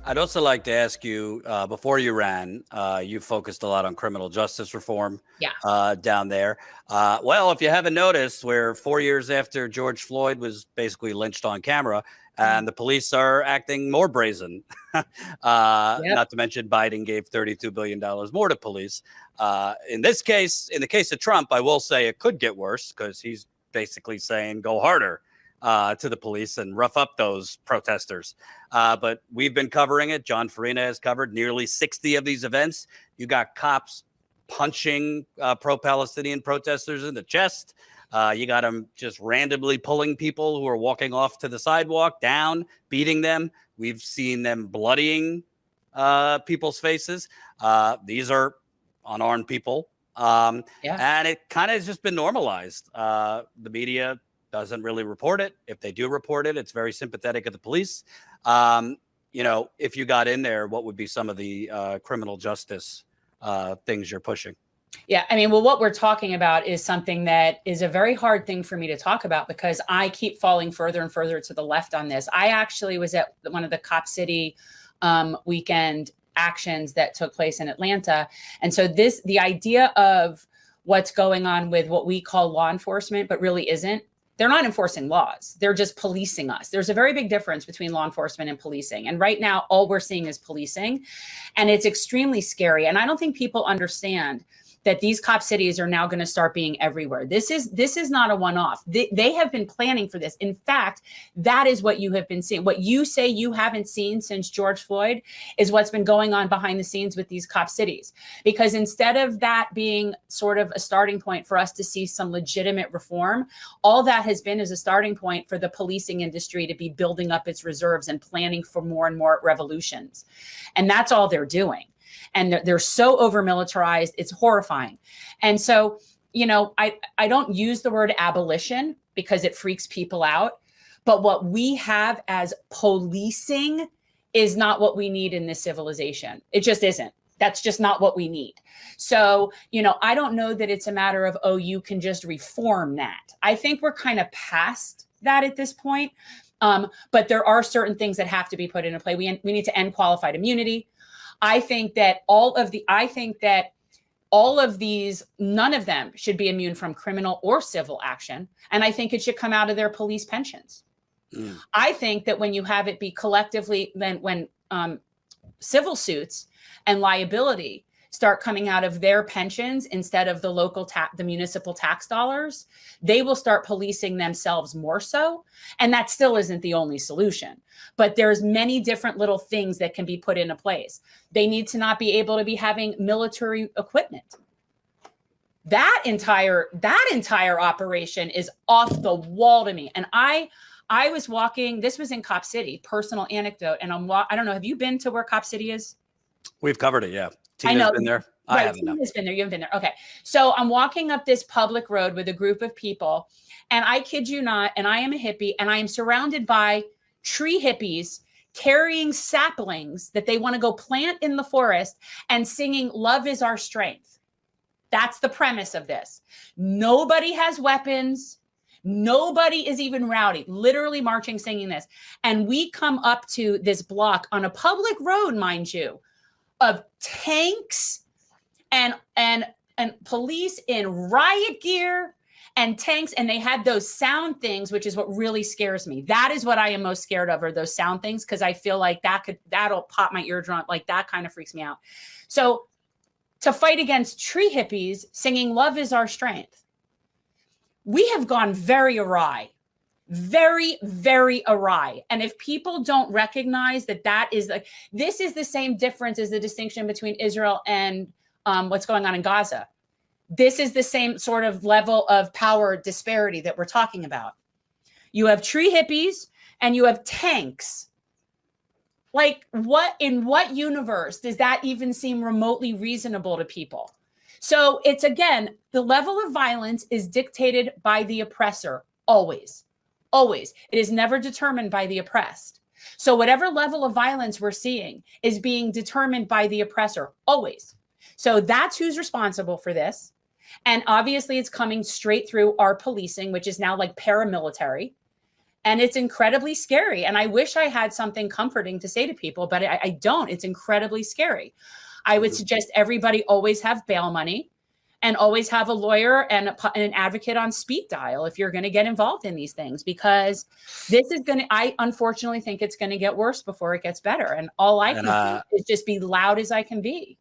I'd also like to ask you, before you ran, you focused a lot on criminal justice reform Yeah. down there. Well, if you haven't noticed, we're 4 years after George Floyd was basically lynched on camera, and the police are acting more brazen. Yep. Not to mention Biden gave $32 billion more to police. In this case, in the case of Trump, I will say it could get worse because he's basically saying go harder to the police and rough up those protesters. But we've been covering it. John Farina has covered nearly 60 of these events. You got cops punching pro-Palestinian protesters in the chest. You got them just randomly pulling people who are walking off to the sidewalk down, beating them. We've seen them bloodying people's faces. These are unarmed people. And it kind of has just been normalized. The media doesn't really report it. If they do report it, it's very sympathetic of the police. If you got in there, what would be some of the criminal justice things you're pushing? Yeah, I mean, well, what we're talking about is something that is a very hard thing for me to talk about because I keep falling further and further to the left on this. I actually was at one of the Cop City weekend actions that took place in Atlanta. And so the idea of what's going on with what we call law enforcement, but really isn't, they're not enforcing laws. They're just policing us. There's a very big difference between law enforcement and policing. And right now, all we're seeing is policing. And it's extremely scary. And I don't think people understand that these cop cities are now going to start being everywhere. This is not a one-off. They have been planning for this. In fact, that is what you have been seeing. What you say you haven't seen since George Floyd is what's been going on behind the scenes with these cop cities. Because instead of that being sort of a starting point for us to see some legitimate reform, all that has been is a starting point for the policing industry to be building up its reserves and planning for more and more revolutions. And that's all they're doing. And they're so over militarized, it's horrifying. And so, I don't use the word abolition because it freaks people out. But what we have as policing is not what we need in this civilization. It just isn't. That's just not what we need. So, I don't know that it's a matter of, you can just reform that. I think we're kind of past that at this point. But there are certain things that have to be put into play. We need to end qualified immunity. I think that all of these, none of them should be immune from criminal or civil action. And I think it should come out of their police pensions. I think that when you have it be collectively, then when civil suits and liability start coming out of their pensions instead of the municipal tax dollars, they will start policing themselves more so. And that still isn't the only solution. But there's many different little things that can be put into place. They need to not be able to be having military equipment. That entire operation is off the wall to me. And I was walking, this was in Cop City, personal anecdote. And I don't know, have you been to where Cop City is? We've covered it, yeah. Tina's been there. I haven't. Tina's been there. You haven't been there. Okay. So I'm walking up this public road with a group of people, and I kid you not, and I am a hippie, and I am surrounded by tree hippies carrying saplings that they want to go plant in the forest and singing "Love is Our Strength." That's the premise of this. Nobody has weapons. Nobody is even rowdy, literally marching, singing this. And we come up to this block on a public road, mind you, of tanks and police in riot gear and tanks. And they had those sound things, which is what really scares me. That is what I am most scared of, are those sound things, because I feel like that'll pop my eardrum. Like, that kind of freaks me out. So to fight against tree hippies singing "Love is Our Strength," we have gone very awry. Very, very awry. And if people don't recognize that is like, this is the same difference as the distinction between Israel and what's going on in Gaza. This is the same sort of level of power disparity that we're talking about. You have tree hippies and you have tanks. Like, in what universe does that even seem remotely reasonable to people? So it's, again, the level of violence is dictated by the oppressor, always. Always. It is never determined by the oppressed. So whatever level of violence we're seeing is being determined by the oppressor, always. So that's who's responsible for this. And obviously it's coming straight through our policing, which is now like paramilitary. And it's incredibly scary. And I wish I had something comforting to say to people, but I don't. It's incredibly scary. I would suggest everybody always have bail money and always have a lawyer and an advocate on speed dial if you're going to get involved in these things, because this is going to, I unfortunately think it's going to get worse before it gets better. And all I can do is just be loud as I can be.